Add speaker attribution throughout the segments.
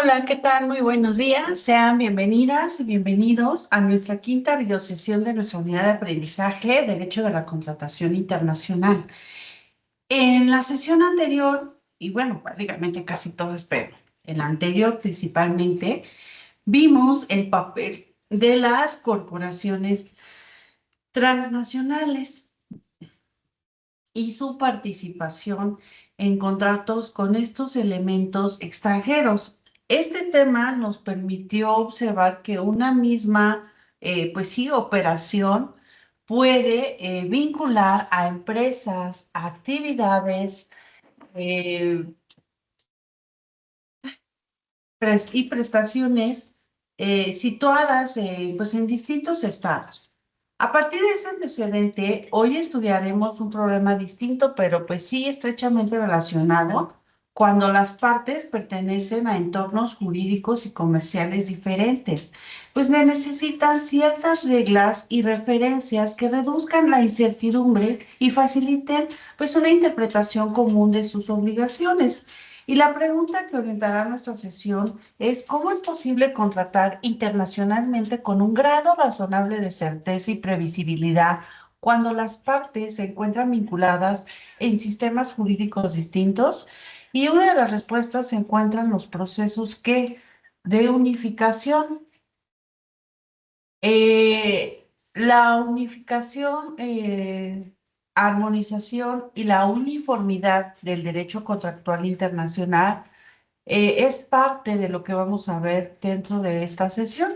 Speaker 1: Hola, ¿qué tal? Muy buenos días. Sean bienvenidas y bienvenidos a nuestra quinta videosesión de nuestra unidad de aprendizaje, Derecho de la Contratación Internacional. En la sesión anterior, y bueno, prácticamente casi todas, pero en la anterior principalmente, vimos el papel de las corporaciones transnacionales y su participación en contratos con estos elementos extranjeros. Este tema nos permitió observar que una misma, pues sí, operación puede vincular a empresas, actividades eh, y prestaciones situadas pues en distintos estados. A partir de ese antecedente, hoy estudiaremos un problema distinto, pero pues sí estrechamente relacionado cuando las partes pertenecen a entornos jurídicos y comerciales diferentes, pues necesitan ciertas reglas y referencias que reduzcan la incertidumbre y faciliten pues una interpretación común de sus obligaciones. Y la pregunta que orientará nuestra sesión es cómo es posible contratar internacionalmente con un grado razonable de certeza y previsibilidad cuando las partes se encuentran vinculadas en sistemas jurídicos distintos. Y una de las respuestas se encuentra en los procesos de unificación. La unificación, armonización y la uniformidad del derecho contractual internacional es parte de lo que vamos a ver dentro de esta sesión.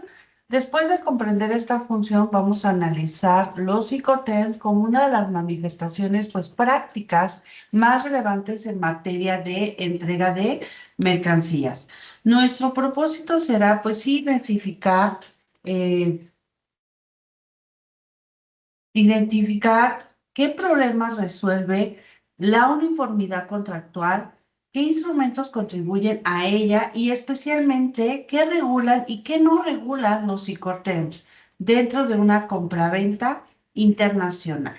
Speaker 1: Después de comprender esta función, vamos a analizar los Incoterms como una de las manifestaciones pues, prácticas más relevantes en materia de entrega de mercancías. Nuestro propósito será pues eh, identificar qué problemas resuelve la uniformidad contractual, qué instrumentos contribuyen a ella y especialmente qué regulan y qué no regulan los Incoterms dentro de una compraventa internacional.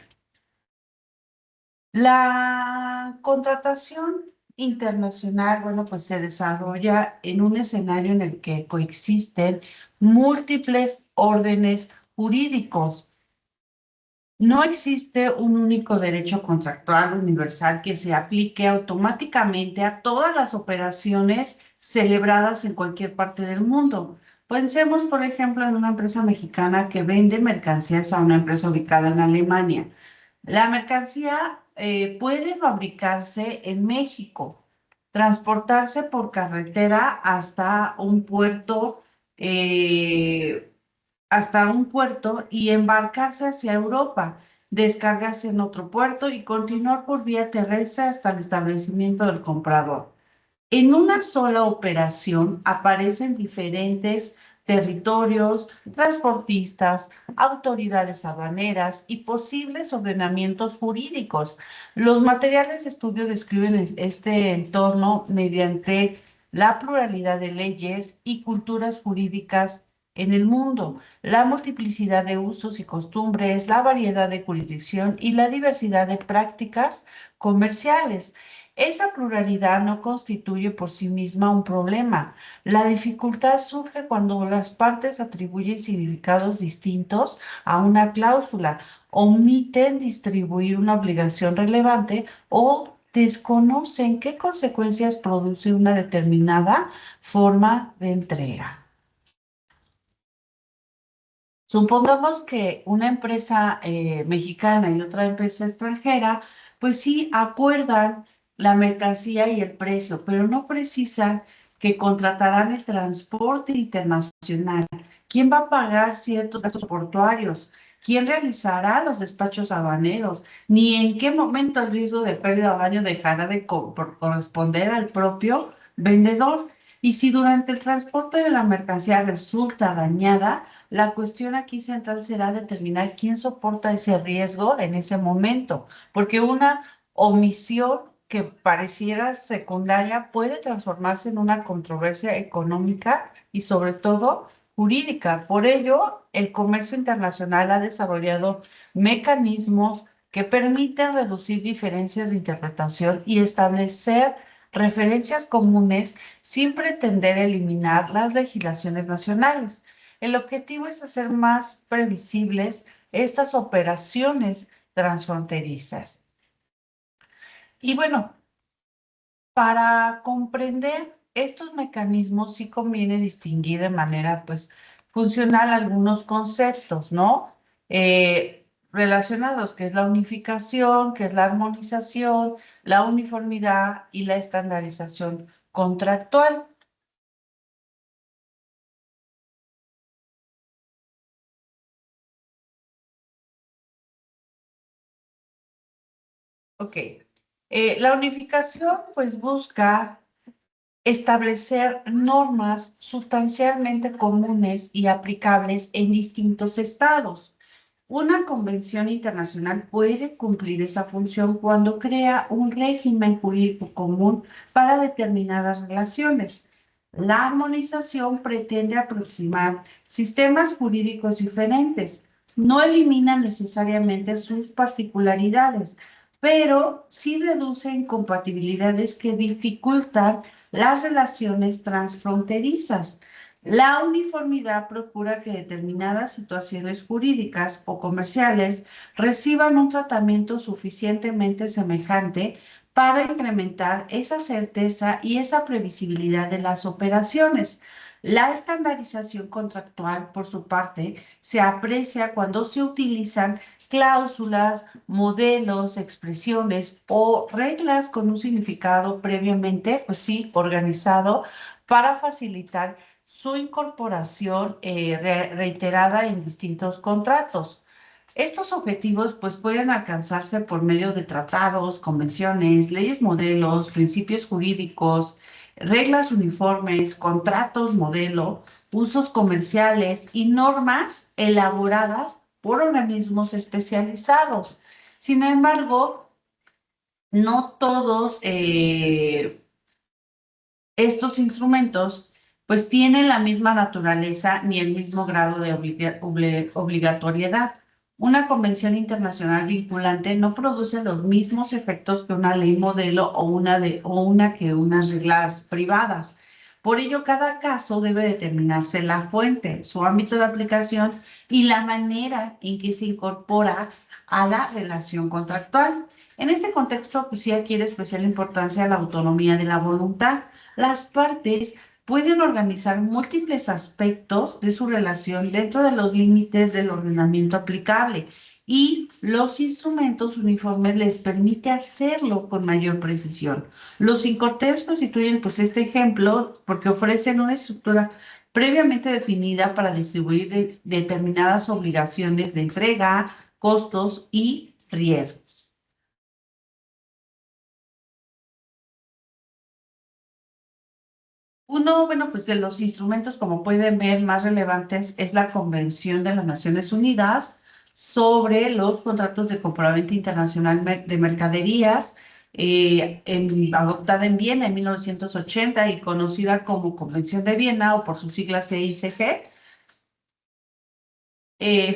Speaker 1: La contratación internacional, bueno, pues se desarrolla en un escenario en el que coexisten múltiples órdenes jurídicos. No existe un único derecho contractual universal que se aplique automáticamente a todas las operaciones celebradas en cualquier parte del mundo. Pensemos, por ejemplo, en una empresa mexicana que vende mercancías a una empresa ubicada en Alemania. La mercancía puede fabricarse en México, transportarse por carretera eh, hasta un puerto y embarcarse hacia Europa, descargarse en otro puerto y continuar por vía terrestre hasta el establecimiento del comprador. En una sola operación aparecen diferentes territorios, transportistas, autoridades aduaneras y posibles ordenamientos jurídicos. Los materiales de estudio describen este entorno mediante la pluralidad de leyes y culturas jurídicas en el mundo, la multiplicidad de usos y costumbres, la variedad de jurisdicción y la diversidad de prácticas comerciales. Esa pluralidad no constituye por sí misma un problema. La dificultad surge cuando las partes atribuyen significados distintos a una cláusula, omiten distribuir una obligación relevante o desconocen qué consecuencias produce una determinada forma de entrega. Supongamos que una empresa mexicana y otra empresa extranjera, pues sí acuerdan la mercancía y el precio, pero no precisan que contratarán el transporte internacional. ¿Quién va a pagar ciertos gastos portuarios? ¿Quién realizará los despachos aduaneros? Ni en qué momento el riesgo de pérdida o daño dejará de corresponder al propio vendedor. Y si durante el transporte de la mercancía resulta dañada, la cuestión aquí central será determinar quién soporta ese riesgo en ese momento, porque una omisión que pareciera secundaria puede transformarse en una controversia económica y sobre todo jurídica. Por ello, el comercio internacional ha desarrollado mecanismos que permiten reducir diferencias de interpretación y establecer referencias comunes sin pretender eliminar las legislaciones nacionales. El objetivo es hacer más previsibles estas operaciones transfronterizas. Y bueno, para comprender estos mecanismos sí conviene distinguir de manera pues funcional algunos conceptos, ¿no? Relacionados, que es la unificación, que es la armonización, la uniformidad y la estandarización contractual. Ok. La unificación pues busca establecer normas sustancialmente comunes y aplicables en distintos estados. Una convención internacional puede cumplir esa función cuando crea un régimen jurídico común para determinadas relaciones. La armonización pretende aproximar sistemas jurídicos diferentes. No elimina necesariamente sus particularidades, pero sí reduce incompatibilidades que dificultan las relaciones transfronterizas. La uniformidad procura que determinadas situaciones jurídicas o comerciales reciban un tratamiento suficientemente semejante para incrementar esa certeza y esa previsibilidad de las operaciones. La estandarización contractual, por su parte, se aprecia cuando se utilizan cláusulas, modelos, expresiones o reglas con un significado previamente, pues sí, organizado para facilitar su incorporación reiterada en distintos contratos. Estos objetivos pues pueden alcanzarse por medio de tratados, convenciones, leyes modelos, principios jurídicos, reglas uniformes, contratos modelo, usos comerciales y normas elaboradas por organismos especializados. Sin embargo, no todos estos instrumentos pues tienen la misma naturaleza ni el mismo grado de obligatoriedad. Una convención internacional vinculante no produce los mismos efectos que una ley modelo o que unas reglas privadas. Por ello, cada caso debe determinarse la fuente, su ámbito de aplicación y la manera en que se incorpora a la relación contractual. En este contexto, pues sí adquiere especial importancia la autonomía de la voluntad. Las partes pueden organizar múltiples aspectos de su relación dentro de los límites del ordenamiento aplicable y los instrumentos uniformes les permite hacerlo con mayor precisión. Los incorteos constituyen pues este ejemplo porque ofrecen una estructura previamente definida para distribuir determinadas obligaciones de entrega, costos y riesgos. Uno, bueno, pues de los instrumentos, como pueden ver, más relevantes es la Convención de las Naciones Unidas sobre los contratos de compraventa internacional de mercaderías, adoptada en Viena en 1980 y conocida como Convención de Viena o por sus siglas CICG.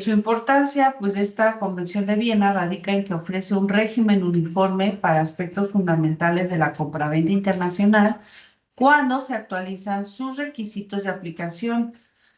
Speaker 1: Su importancia, pues esta Convención de Viena radica en que ofrece un régimen uniforme para aspectos fundamentales de la compraventa internacional cuando se actualizan sus requisitos de aplicación.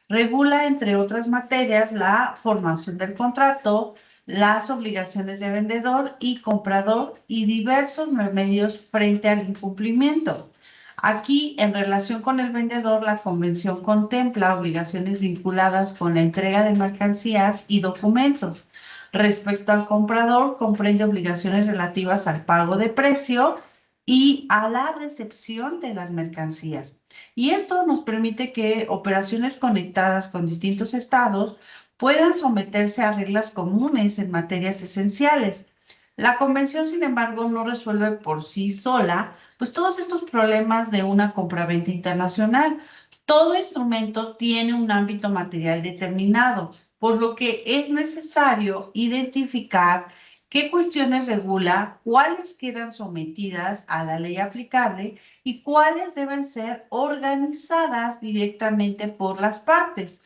Speaker 1: Regula, entre otras materias, la formación del contrato, las obligaciones de vendedor y comprador y diversos remedios frente al incumplimiento. Aquí, en relación con el vendedor, la convención contempla obligaciones vinculadas con la entrega de mercancías y documentos. Respecto al comprador, comprende obligaciones relativas al pago de precio y a la recepción de las mercancías. Y esto nos permite que operaciones conectadas con distintos estados puedan someterse a reglas comunes en materias esenciales. La convención, sin embargo, no resuelve por sí sola pues todos estos problemas de una compraventa internacional. Todo instrumento tiene un ámbito material determinado, por lo que es necesario identificar qué cuestiones regula, cuáles quedan sometidas a la ley aplicable y cuáles deben ser organizadas directamente por las partes.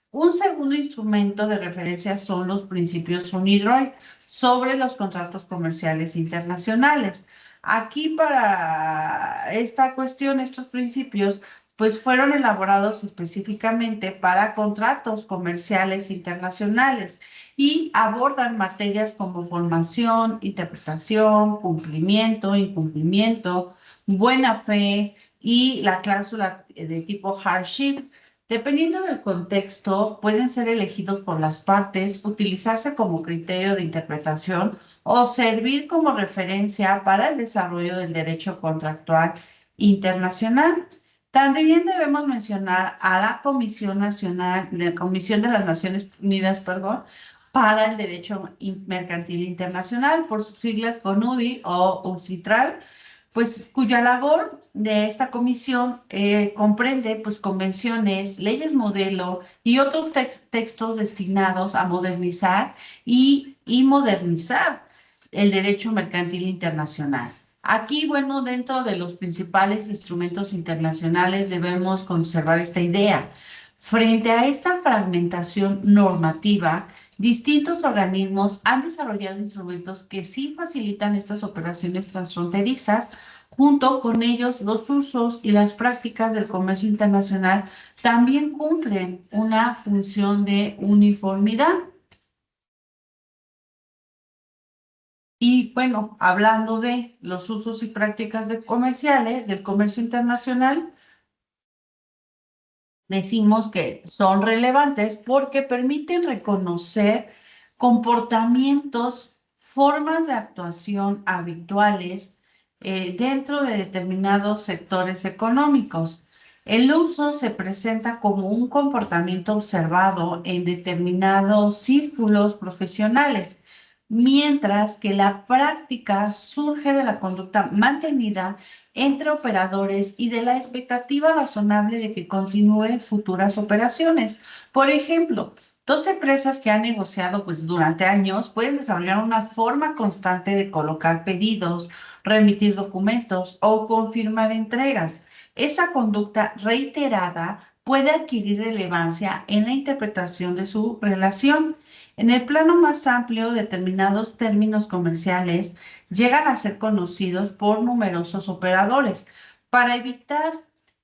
Speaker 1: Un segundo instrumento de referencia son los principios UNIDROIT sobre los contratos comerciales internacionales. Aquí para esta cuestión, estos principios, pues fueron elaborados específicamente para contratos comerciales internacionales y abordan materias como formación, interpretación, cumplimiento, incumplimiento, buena fe y la cláusula de tipo hardship. Dependiendo del contexto, pueden ser elegidos por las partes, utilizarse como criterio de interpretación o servir como referencia para el desarrollo del derecho contractual internacional. También debemos mencionar a la Comisión Nacional, la Comisión de las Naciones Unidas, perdón, para el Derecho Mercantil Internacional, por sus siglas CONUDI o UCITRAL, pues cuya labor de esta comisión comprende pues convenciones, leyes modelo y otros textos destinados a modernizar y modernizar el derecho mercantil internacional. Aquí, bueno, dentro de los principales instrumentos internacionales debemos conservar esta idea. Frente a esta fragmentación normativa, distintos organismos han desarrollado instrumentos que sí facilitan estas operaciones transfronterizas. Junto con ellos, los usos y las prácticas del comercio internacional también cumplen una función de uniformidad. Y bueno, hablando de los usos y prácticas comerciales, del comercio internacional, decimos que son relevantes porque permiten reconocer comportamientos, formas de actuación habituales dentro de determinados sectores económicos. El uso se presenta como un comportamiento observado en determinados círculos profesionales, mientras que la práctica surge de la conducta mantenida entre operadores y de la expectativa razonable de que continúen futuras operaciones. Por ejemplo, dos empresas que han negociado pues, durante años pueden desarrollar una forma constante de colocar pedidos, remitir documentos o confirmar entregas. Esa conducta reiterada puede adquirir relevancia en la interpretación de su relación. En el plano más amplio, determinados términos comerciales llegan a ser conocidos por numerosos operadores. Para evitar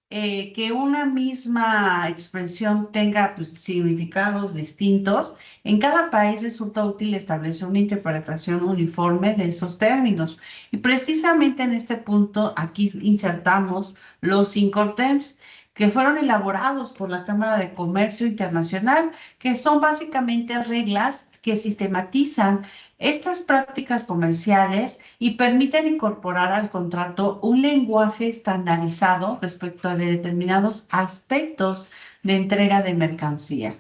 Speaker 1: que una misma expresión tenga pues, significados distintos, en cada país resulta útil establecer una interpretación uniforme de esos términos. Y precisamente en este punto, aquí insertamos los Incoterms, que fueron elaborados por la Cámara de Comercio Internacional, que son básicamente reglas que sistematizan estas prácticas comerciales y permiten incorporar al contrato un lenguaje estandarizado respecto a determinados aspectos de entrega de mercancía.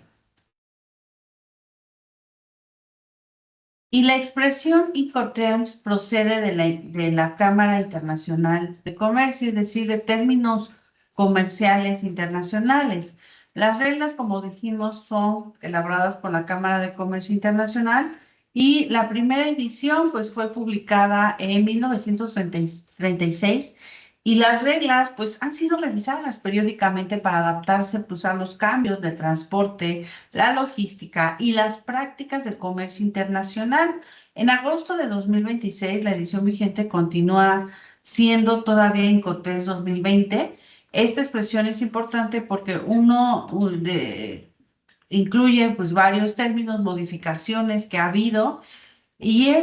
Speaker 1: Y la expresión Incoterms procede de la Cámara Internacional de Comercio, es decir, de términos comerciales internacionales. Las reglas, como dijimos, son elaboradas por la Cámara de Comercio Internacional y la primera edición pues, fue publicada en 1936 y las reglas pues, han sido revisadas periódicamente para adaptarse pues, a los cambios de transporte, la logística y las prácticas del comercio internacional. En agosto de 2026, la edición vigente continúa siendo todavía Incoterms 2020. Esta expresión es importante porque incluye pues, varios términos, modificaciones que ha habido y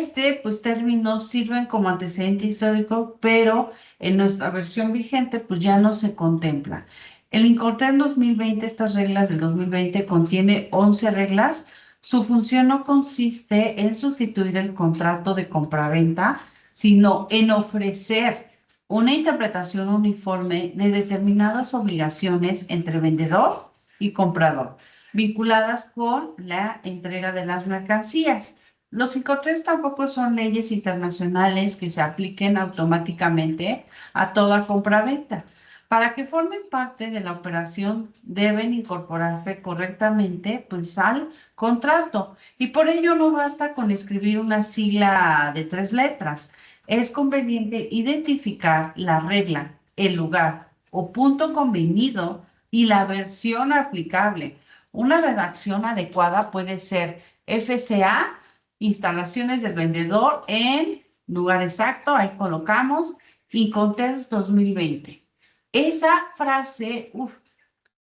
Speaker 1: pues términos sirven como antecedente histórico, pero en nuestra versión vigente, pues ya no se contempla. El Incoterm 2020, estas reglas del 2020, contiene 11 reglas. Su función no consiste en sustituir el contrato de compraventa, sino en ofrecer una interpretación uniforme de determinadas obligaciones entre vendedor y comprador, vinculadas con la entrega de las mercancías. Los Incoterms tampoco son leyes internacionales que se apliquen automáticamente a toda compraventa. Para que formen parte de la operación, deben incorporarse correctamente pues, al contrato. Y por ello no basta con escribir una sigla de 3 letras. Es conveniente identificar la regla, el lugar o punto convenido y la versión aplicable. Una redacción adecuada puede ser FCA, instalaciones del vendedor en lugar exacto, ahí colocamos Incoterms 2020. Esa frase,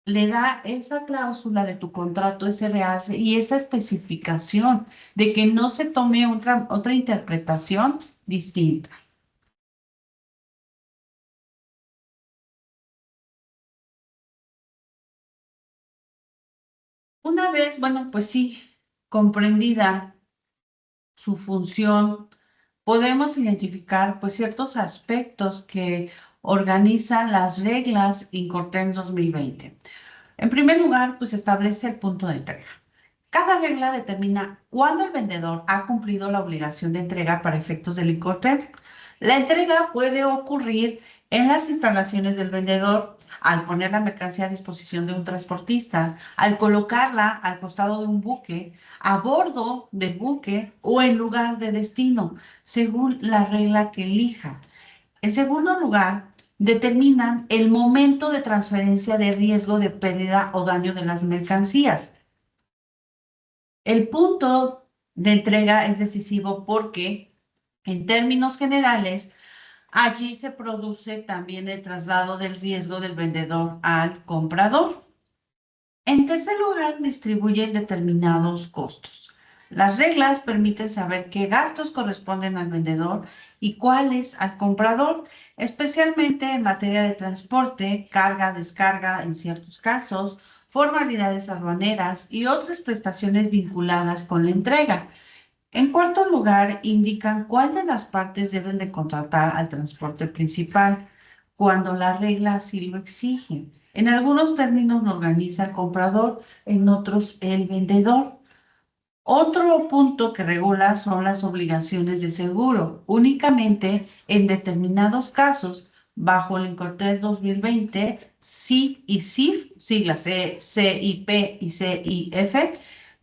Speaker 1: le da esa cláusula de tu contrato, ese realce y esa especificación de que no se tome otra interpretación distinta. Una vez, bueno, pues sí, comprendida su función, podemos identificar pues ciertos aspectos que organizan las reglas Incoterms 2020. En primer lugar, pues establece el punto de entrega. Cada regla determina cuándo el vendedor ha cumplido la obligación de entrega para efectos del Incoterm. La entrega puede ocurrir en las instalaciones del vendedor, al poner la mercancía a disposición de un transportista, al colocarla al costado de un buque, a bordo del buque o en lugar de destino, según la regla que elija. En segundo lugar, determinan el momento de transferencia de riesgo de pérdida o daño de las mercancías. El punto de entrega es decisivo porque, en términos generales, allí se produce también el traslado del riesgo del vendedor al comprador. En tercer lugar, distribuyen determinados costos. Las reglas permiten saber qué gastos corresponden al vendedor y cuáles al comprador, especialmente en materia de transporte, carga, descarga en ciertos casos, formalidades aduaneras y otras prestaciones vinculadas con la entrega. En cuarto lugar, indican cuál de las partes deben de contratar al transporte principal cuando la regla así lo exige. En algunos términos lo organiza el comprador, en otros el vendedor. Otro punto que regula son las obligaciones de seguro. Únicamente en determinados casos, bajo el Incoterms 2020, CIF y CIF, siglas CIP y CIF,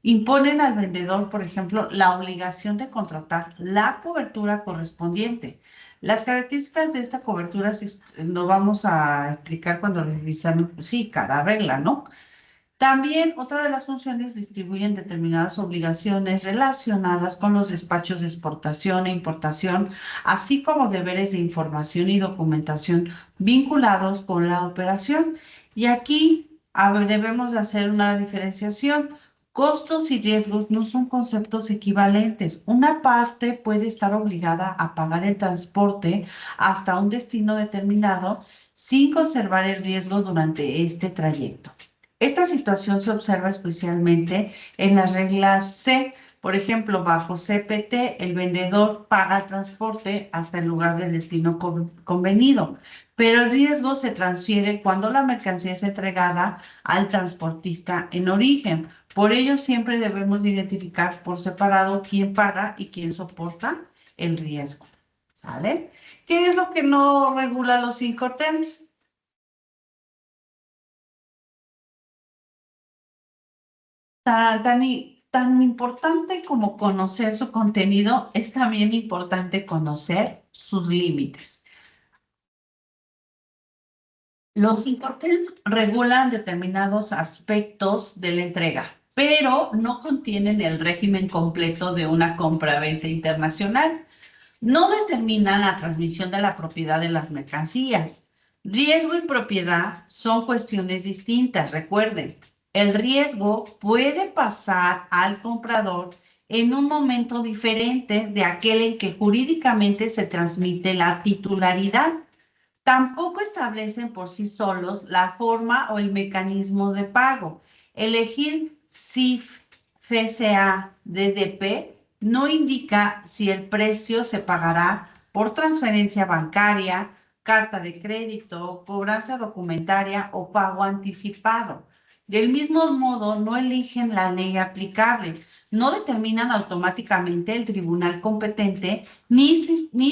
Speaker 1: imponen al vendedor, por ejemplo, la obligación de contratar la cobertura correspondiente. Las características de esta cobertura lo vamos a explicar cuando revisamos, sí, cada regla, ¿no? También otra de las funciones distribuyen determinadas obligaciones relacionadas con los despachos de exportación e importación, así como deberes de información y documentación vinculados con la operación. Y aquí debemos de hacer una diferenciación. Costos y riesgos no son conceptos equivalentes. Una parte puede estar obligada a pagar el transporte hasta un destino determinado sin conservar el riesgo durante este trayecto. Esta situación se observa especialmente en las reglas C. Por ejemplo, bajo CPT, el vendedor paga el transporte hasta el lugar del destino convenido, pero el riesgo se transfiere cuando la mercancía es entregada al transportista en origen. Por ello, siempre debemos identificar por separado quién paga y quién soporta el riesgo. ¿Sale? ¿Qué es lo que no regula los Incoterms? Tan importante como conocer su contenido, es también importante conocer sus límites. Los Incoterms regulan determinados aspectos de la entrega, pero no contienen el régimen completo de una compra-venta internacional. No determinan la transmisión de la propiedad de las mercancías. Riesgo y propiedad son cuestiones distintas, recuerden. El riesgo puede pasar al comprador en un momento diferente de aquel en que jurídicamente se transmite la titularidad. Tampoco establecen por sí solos la forma o el mecanismo de pago. Elegir CIF, FCA, DDP no indica si el precio se pagará por transferencia bancaria, carta de crédito, cobranza documentaria o pago anticipado. Del mismo modo, no eligen la ley aplicable, no determinan automáticamente el tribunal competente ni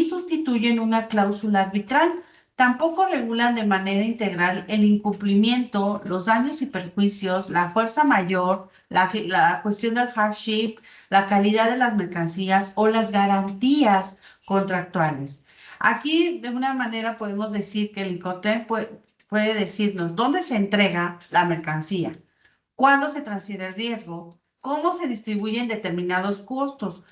Speaker 1: sustituyen una cláusula arbitral. Tampoco regulan de manera integral el incumplimiento, los daños y perjuicios, la fuerza mayor, la cuestión del hardship, la calidad de las mercancías o las garantías contractuales. Aquí, de una manera, podemos decir que el Incoterm puede decirnos dónde se entrega la mercancía, cuándo se transfiere el riesgo, cómo se distribuyen determinados costos,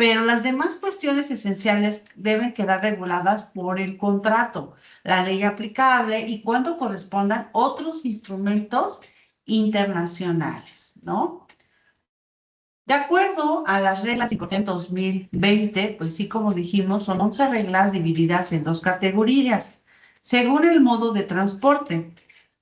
Speaker 1: pero las demás cuestiones esenciales deben quedar reguladas por el contrato, la ley aplicable y cuando correspondan otros instrumentos internacionales, ¿no? De acuerdo a las reglas de Incoterm 2020, pues sí, como dijimos, son 11 reglas divididas en dos categorías, según el modo de transporte.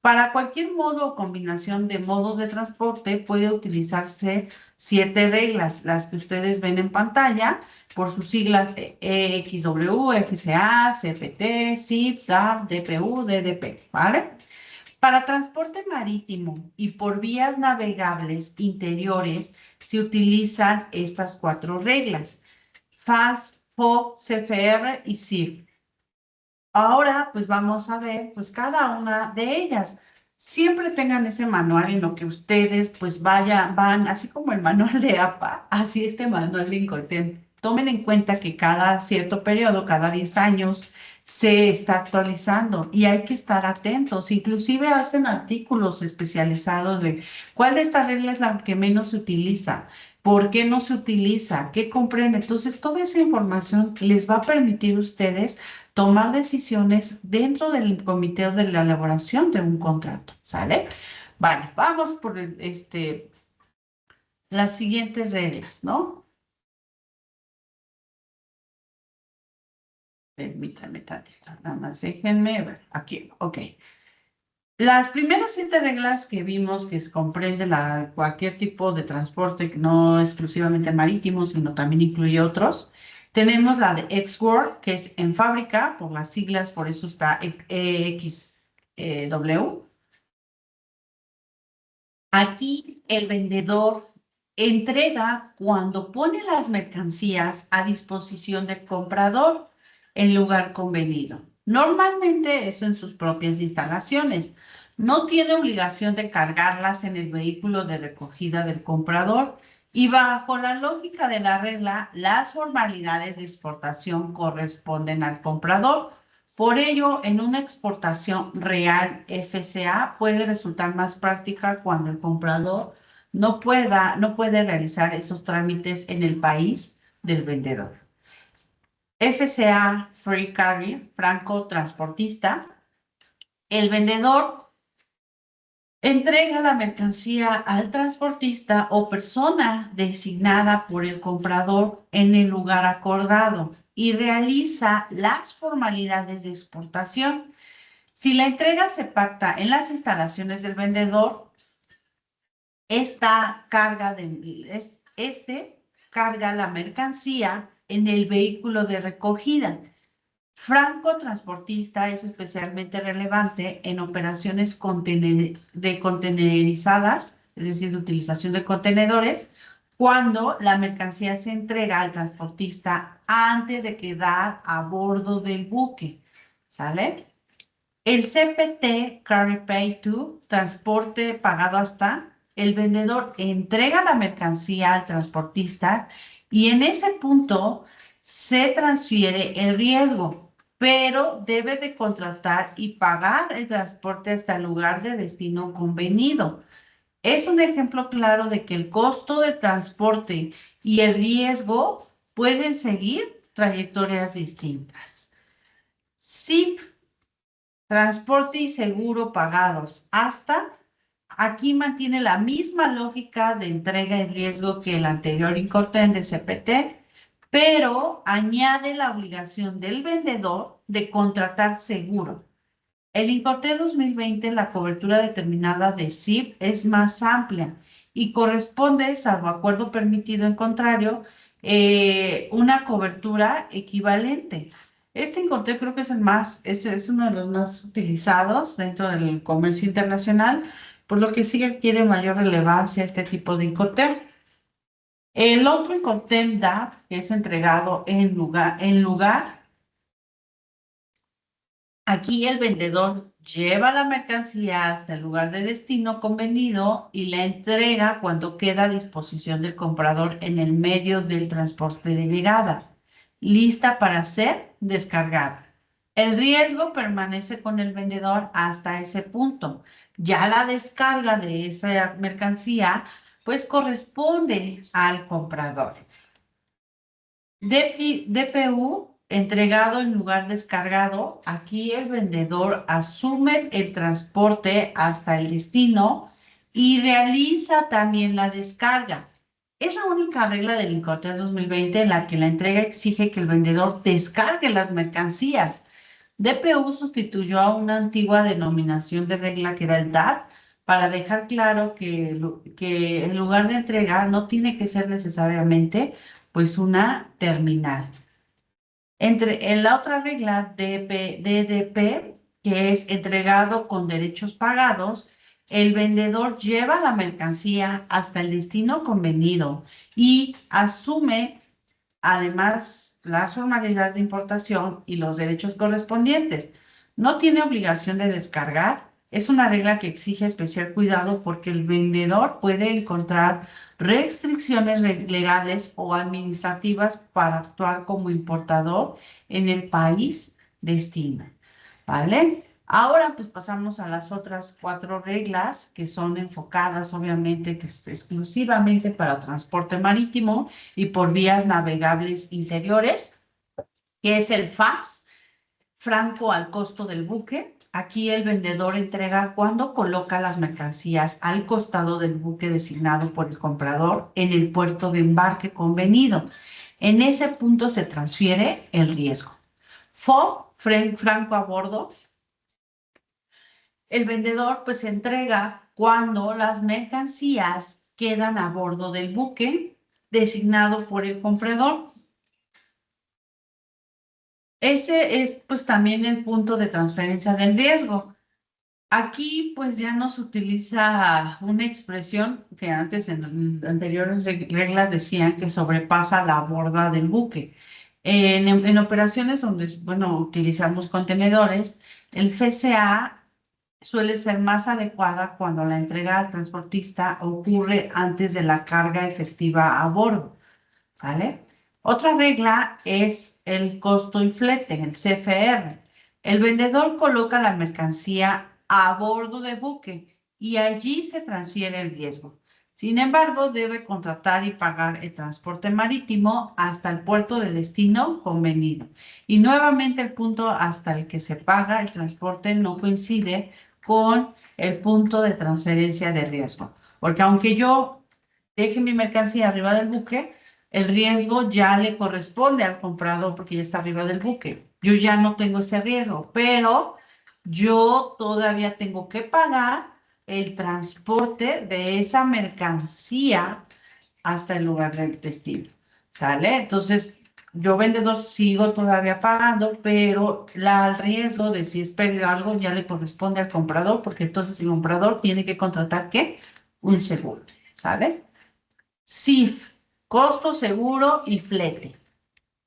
Speaker 1: Para cualquier modo o combinación de modos de transporte puede utilizarse 7 reglas, las que ustedes ven en pantalla, por sus siglas EXW, FCA, CPT, SIP, DAP, DPU, DDP, ¿vale? Para transporte marítimo y por vías navegables interiores se utilizan estas 4 reglas: FAS, FOB, CFR y SIF. Ahora, pues vamos a ver, pues cada una de ellas. Siempre tengan ese manual en lo que ustedes, pues van, así como el manual de APA, así este manual de Incoterm. Tomen en cuenta que cada cierto periodo, cada 10 años, se está actualizando y hay que estar atentos. Inclusive hacen artículos especializados de cuál de estas reglas es la que menos se utiliza, por qué no se utiliza, qué comprende. Entonces, toda esa información les va a permitir a ustedes tomar decisiones dentro del comité o de la elaboración de un contrato, ¿sale? Vale, vamos por las siguientes reglas, ¿no? Permítanme tantito, nada más déjenme ver, aquí, ok. Las primeras 7 reglas que vimos que comprende cualquier tipo de transporte, que no exclusivamente marítimo, sino también incluye otros. Tenemos la de Ex-Work, que es en fábrica, por las siglas, por eso está EXW. Aquí el vendedor entrega cuando pone las mercancías a disposición del comprador en lugar convenido. Normalmente eso en sus propias instalaciones. No tiene obligación de cargarlas en el vehículo de recogida del comprador y bajo la lógica de la regla, las formalidades de exportación corresponden al comprador. Por ello, en una exportación real FCA puede resultar más práctica cuando el comprador no puede realizar esos trámites en el país del vendedor. FCA Free Carrier, franco transportista, el vendedor entrega la mercancía al transportista o persona designada por el comprador en el lugar acordado y realiza las formalidades de exportación. Si la entrega se pacta en las instalaciones del vendedor, este carga la mercancía en el vehículo de recogida. Franco transportista es especialmente relevante en operaciones de contenerizadas, es decir, de utilización de contenedores, cuando la mercancía se entrega al transportista antes de quedar a bordo del buque. ¿Sale? El CPT, Carry Pay To, transporte pagado hasta, el vendedor entrega la mercancía al transportista y en ese punto se transfiere el riesgo, pero debe de contratar y pagar el transporte hasta el lugar de destino convenido. Es un ejemplo claro de que el costo de transporte y el riesgo pueden seguir trayectorias distintas. Sí. Transporte y seguro pagados hasta, aquí mantiene la misma lógica de entrega y riesgo que el anterior Incoterm de CPT, pero añade la obligación del vendedor de contratar seguro. El Incoterm 2020, la cobertura determinada de SIP es más amplia y corresponde, salvo acuerdo permitido en contrario, una cobertura equivalente. Este Incoterm creo que es es uno de los más utilizados dentro del comercio internacional, por lo que sí adquiere mayor relevancia este tipo de Incoterm. El otro Incoterm DAP, que es entregado en lugar. Aquí el vendedor lleva la mercancía hasta el lugar de destino convenido y la entrega cuando queda a disposición del comprador en el medio del transporte de llegada, lista para ser descargada. El riesgo permanece con el vendedor hasta ese punto. Ya la descarga de esa mercancía pues corresponde al comprador. DPU, entregado en lugar descargado. Aquí el vendedor asume el transporte hasta el destino y realiza también la descarga. Es la única regla del Incoterm 2020 en la que la entrega exige que el vendedor descargue las mercancías. DPU sustituyó a una antigua denominación de regla que era el DAT para dejar claro que el lugar de entrega no tiene que ser necesariamente pues una terminal. En la otra regla DDP, que es entregado con derechos pagados, el vendedor lleva la mercancía hasta el destino convenido y asume además las formalidades de importación y los derechos correspondientes. No tiene obligación de descargar. Es una regla que exige especial cuidado porque el vendedor puede encontrar restricciones legales o administrativas para actuar como importador en el país destino. ¿Vale? Ahora pues pasamos a las otras cuatro reglas que son enfocadas obviamente que es exclusivamente para transporte marítimo y por vías navegables interiores, que es el FAS, franco al costo del buque. Aquí el vendedor entrega cuando coloca las mercancías al costado del buque designado por el comprador en el puerto de embarque convenido. En ese punto se transfiere el riesgo. FO, franco a bordo. El vendedor pues entrega cuando las mercancías quedan a bordo del buque designado por el comprador. Ese es pues también el punto de transferencia del riesgo. Aquí pues ya no se utiliza una expresión que antes en anteriores reglas decían que sobrepasa la borda del buque. En operaciones donde, bueno, utilizamos contenedores, el FCA suele ser más adecuada cuando la entrega al transportista ocurre antes de la carga efectiva a bordo. ¿Sale? Otra regla es el costo y flete, el CFR. El vendedor coloca la mercancía a bordo de buque y allí se transfiere el riesgo. Sin embargo, debe contratar y pagar el transporte marítimo hasta el puerto de destino convenido. Y nuevamente el punto hasta el que se paga el transporte no coincide con el punto de transferencia de riesgo. Porque aunque yo deje mi mercancía arriba del buque, el riesgo ya le corresponde al comprador porque ya está arriba del buque. Yo ya no tengo ese riesgo, pero yo todavía tengo que pagar el transporte de esa mercancía hasta el lugar del destino. ¿Sale? Entonces, yo vendedor sigo todavía pagando, pero el riesgo de si es pérdida o algo ya le corresponde al comprador, porque entonces el comprador tiene que contratar ¿qué? Un seguro. ¿Sale? CIF, costo seguro y flete.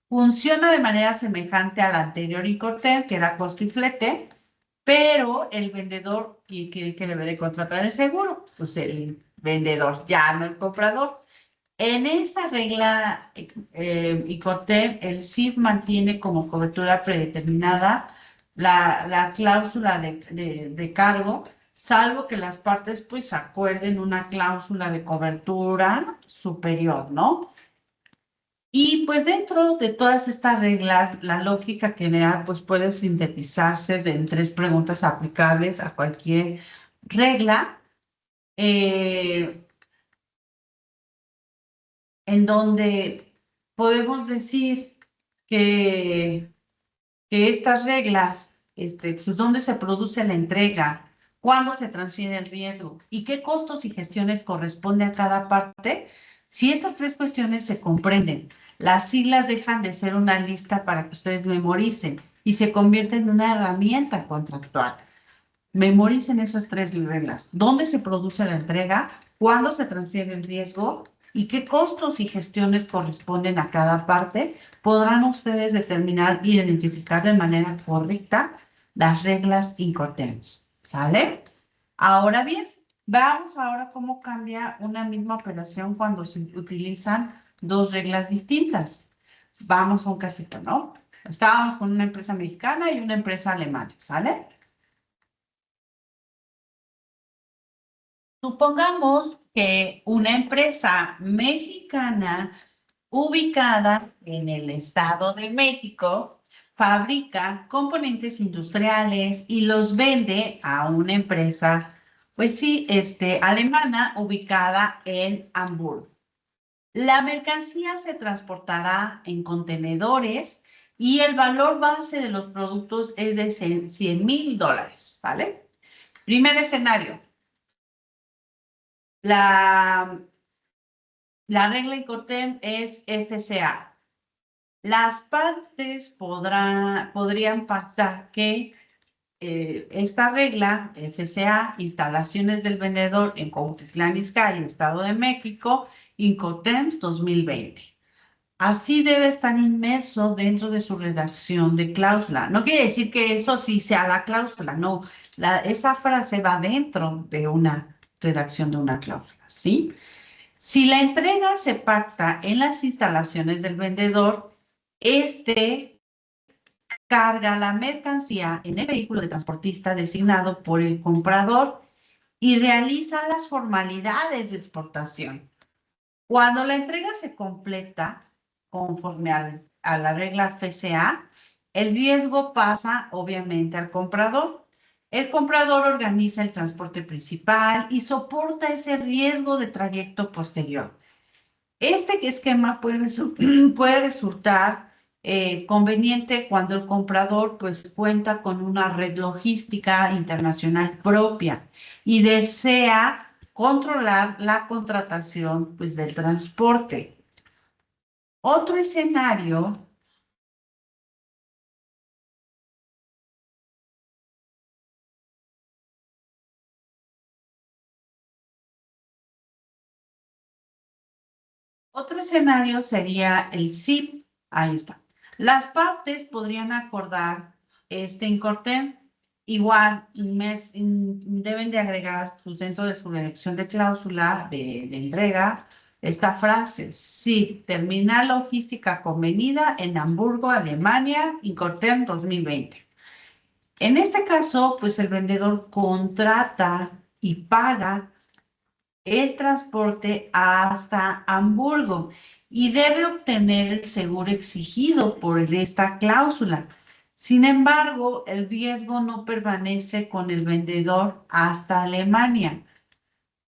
Speaker 1: Funciona de manera semejante al anterior Incoterm, que era costo y flete, pero el vendedor que debe de contratar el seguro, pues el vendedor, ya no el comprador. En esta regla Incoterm, el CIF mantiene como cobertura predeterminada la cláusula de cargo, salvo que las partes pues acuerden una cláusula de cobertura superior, ¿no? Y pues dentro de todas estas reglas, la lógica general pues puede sintetizarse en tres preguntas aplicables a cualquier regla, eh, en donde podemos decir que estas reglas, pues dónde se produce la entrega, cuándo se transfiere el riesgo y qué costos y gestiones corresponde a cada parte. Si estas tres cuestiones se comprenden, las siglas dejan de ser una lista para que ustedes memoricen y se convierten en una herramienta contractual. Memoricen esas tres reglas. ¿Dónde se produce la entrega? ¿Cuándo se transfiere el riesgo? ¿Y qué costos y gestiones corresponden a cada parte? Podrán ustedes determinar y identificar de manera correcta las reglas Incoterms. ¿Sale? Ahora bien, veamos ahora cómo cambia una misma operación cuando se utilizan dos reglas distintas. Vamos a un casito, ¿no? Estábamos con una empresa mexicana y una empresa alemana, ¿sale? Supongamos que una empresa mexicana ubicada en el Estado de México, fabrica componentes industriales y los vende a una empresa, pues sí, alemana ubicada en Hamburgo. La mercancía se transportará en contenedores y el valor base de los productos es de $100,000, ¿vale? Primer escenario. La, la regla Incoterm es FCA. Las partes podrían pactar que esta regla, FCA, instalaciones del vendedor en Cuautitlán Izcalli, Estado de México, Incoterms 2020. Así debe estar inmerso dentro de su redacción de cláusula. No quiere decir que eso sí sea la cláusula, no. Esa frase va dentro de una redacción de una cláusula, ¿sí? Si la entrega se pacta en las instalaciones del vendedor, este carga la mercancía en el vehículo de transportista designado por el comprador y realiza las formalidades de exportación. Cuando la entrega se completa, conforme a la regla FCA, el riesgo pasa obviamente al comprador. El comprador organiza el transporte principal y soporta ese riesgo de trayecto posterior. Este esquema puede resultar conveniente cuando el comprador pues cuenta con una red logística internacional propia y desea controlar la contratación pues del transporte. Otro escenario, otro escenario sería el SIP. Ahí está. Las partes podrían acordar Incoterm. Igual, deben de agregar dentro de su redacción de cláusula de entrega esta frase. Sí, terminal logística convenida en Hamburgo, Alemania, Incoterm 2020. En este caso, pues el vendedor contrata y paga el transporte hasta Hamburgo y debe obtener el seguro exigido por esta cláusula. Sin embargo, el riesgo no permanece con el vendedor hasta Alemania.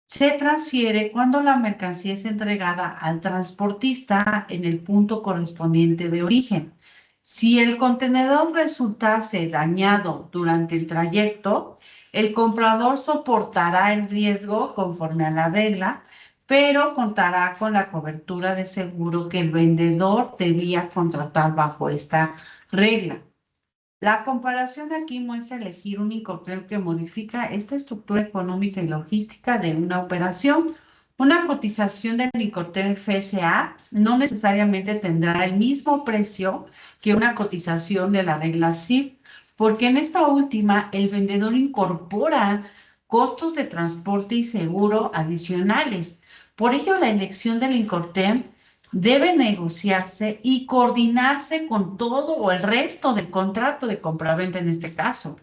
Speaker 1: Se transfiere cuando la mercancía es entregada al transportista en el punto correspondiente de origen. Si el contenedor resultase dañado durante el trayecto, el comprador soportará el riesgo conforme a la regla, pero contará con la cobertura de seguro que el vendedor debía contratar bajo esta regla. La comparación aquí muestra elegir un Incoterm que modifica esta estructura económica y logística de una operación. Una cotización del Incoterm FCA no necesariamente tendrá el mismo precio que una cotización de la regla SIP, porque en esta última el vendedor incorpora costos de transporte y seguro adicionales. Por ello, la elección del Incoterm debe negociarse y coordinarse con todo o el resto del contrato de compraventa en este caso.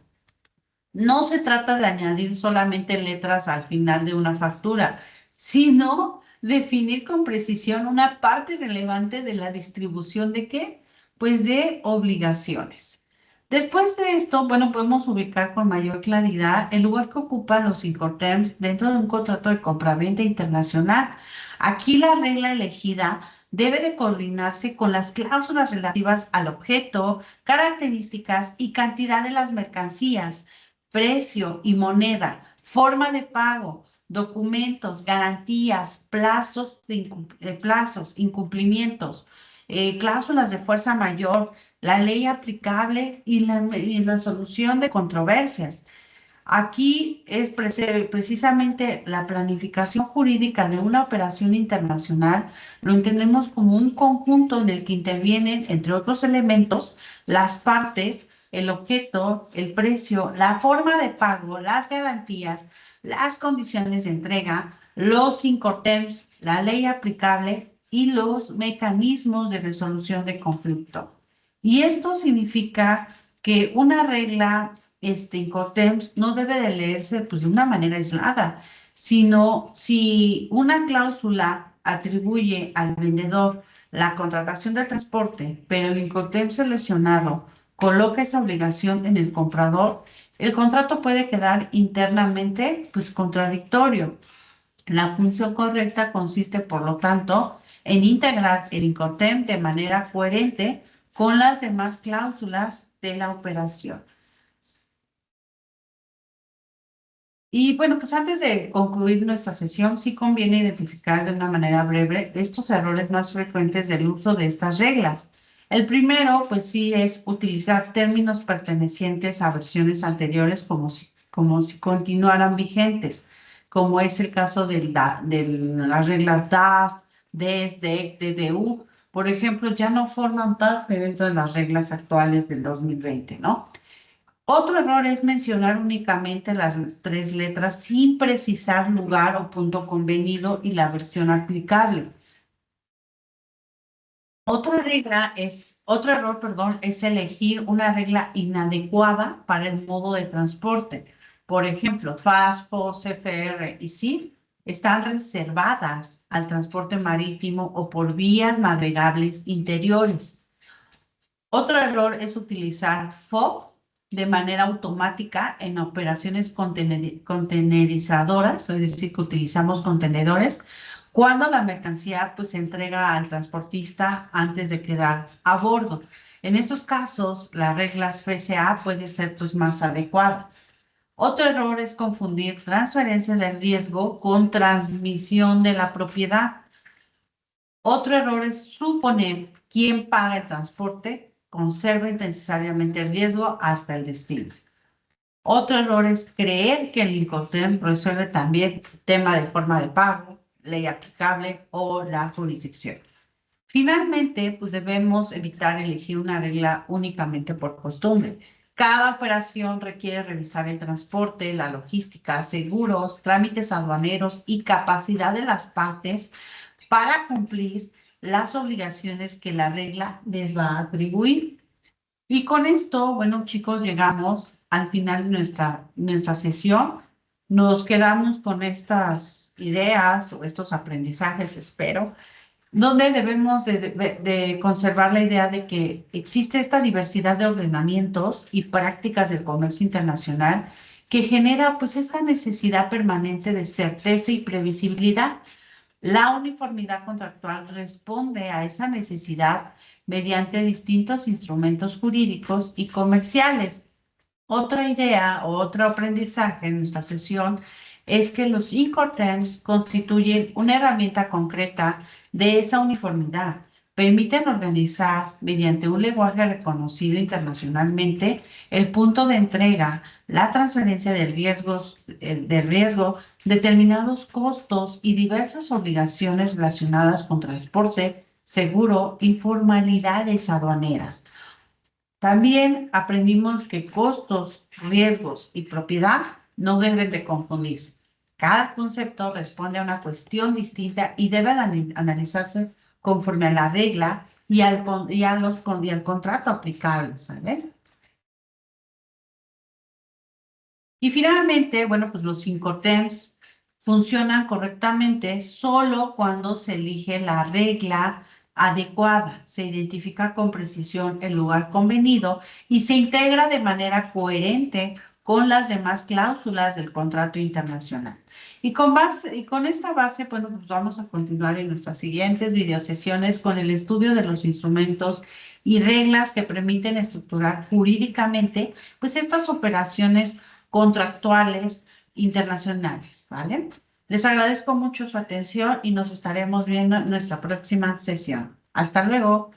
Speaker 1: No se trata de añadir solamente letras al final de una factura, sino definir con precisión una parte relevante de la distribución de ¿qué? Pues de obligaciones. Después de esto, bueno, podemos ubicar con mayor claridad el lugar que ocupan los Incoterms dentro de un contrato de compraventa internacional. Aquí la regla elegida debe de coordinarse con las cláusulas relativas al objeto, características y cantidad de las mercancías, precio y moneda, forma de pago, documentos, garantías, plazos, incumplimientos, cláusulas de fuerza mayor, la ley aplicable y la solución de controversias. Aquí es precisamente la planificación jurídica de una operación internacional, lo entendemos como un conjunto en el que intervienen, entre otros elementos, las partes, el objeto, el precio, la forma de pago, las garantías, las condiciones de entrega, los Incoterms, la ley aplicable y los mecanismos de resolución de conflicto. Y esto significa que una regla Incoterms no debe de leerse pues, de una manera aislada, sino si una cláusula atribuye al vendedor la contratación del transporte, pero el Incoterm seleccionado coloca esa obligación en el comprador, el contrato puede quedar internamente pues contradictorio. La función correcta consiste, por lo tanto, en integrar el Incoterm de manera coherente con las demás cláusulas de la operación. Y bueno, pues antes de concluir nuestra sesión, sí conviene identificar de una manera breve estos errores más frecuentes del uso de estas reglas. El primero, pues sí, es utilizar términos pertenecientes a versiones anteriores como si continuaran vigentes, como es el caso de las reglas DAF, DES, DEC, DDU. Por ejemplo, ya no forman parte dentro de las reglas actuales del 2020, ¿no? Otro error es mencionar únicamente las tres letras sin precisar lugar o punto convenido y la versión aplicable. Otro error, perdón, es elegir una regla inadecuada para el modo de transporte. Por ejemplo, FASFO, CFR y CIF están reservadas al transporte marítimo o por vías navegables interiores. Otro error es utilizar FOB de manera automática en operaciones contenerizadoras, es decir, que utilizamos contenedores, cuando la mercancía pues, se entrega al transportista antes de quedar a bordo. En esos casos, las reglas FCA puede ser pues, más adecuada. Otro error es confundir transferencia de riesgo con transmisión de la propiedad. Otro error es suponer quién paga el transporte conserva innecesariamente el riesgo hasta el destino. Otro error es creer que el Incoterm resuelve también tema de forma de pago, ley aplicable o la jurisdicción. Finalmente, pues debemos evitar elegir una regla únicamente por costumbre. Cada operación requiere revisar el transporte, la logística, seguros, trámites aduaneros y capacidad de las partes para cumplir las obligaciones que la regla les va a atribuir. Y con esto, bueno, chicos, llegamos al final de nuestra sesión. Nos quedamos con estas ideas o estos aprendizajes, espero, donde debemos de conservar la idea de que existe esta diversidad de ordenamientos y prácticas del comercio internacional que genera pues esta necesidad permanente de certeza y previsibilidad. La uniformidad contractual responde a esa necesidad mediante distintos instrumentos jurídicos y comerciales. Otra idea o otro aprendizaje en nuestra sesión es que los Incoterms constituyen una herramienta concreta de esa uniformidad. Permiten organizar mediante un lenguaje reconocido internacionalmente el punto de entrega, la transferencia del riesgo, determinados costos y diversas obligaciones relacionadas con transporte, seguro y formalidades aduaneras. También aprendimos que costos, riesgos y propiedad no deben de confundirse. Cada concepto responde a una cuestión distinta y debe analizarse conforme a la regla y al contrato aplicable, ¿sabes? Y finalmente, bueno, pues los Incoterms funcionan correctamente solo cuando se elige la regla adecuada, se identifica con precisión el lugar convenido y se integra de manera coherente con las demás cláusulas del contrato internacional. Y con esta base, bueno, pues vamos a continuar en nuestras siguientes videosesiones con el estudio de los instrumentos y reglas que permiten estructurar jurídicamente, pues estas operaciones contractuales internacionales, ¿vale? Les agradezco mucho su atención y nos estaremos viendo en nuestra próxima sesión. Hasta luego.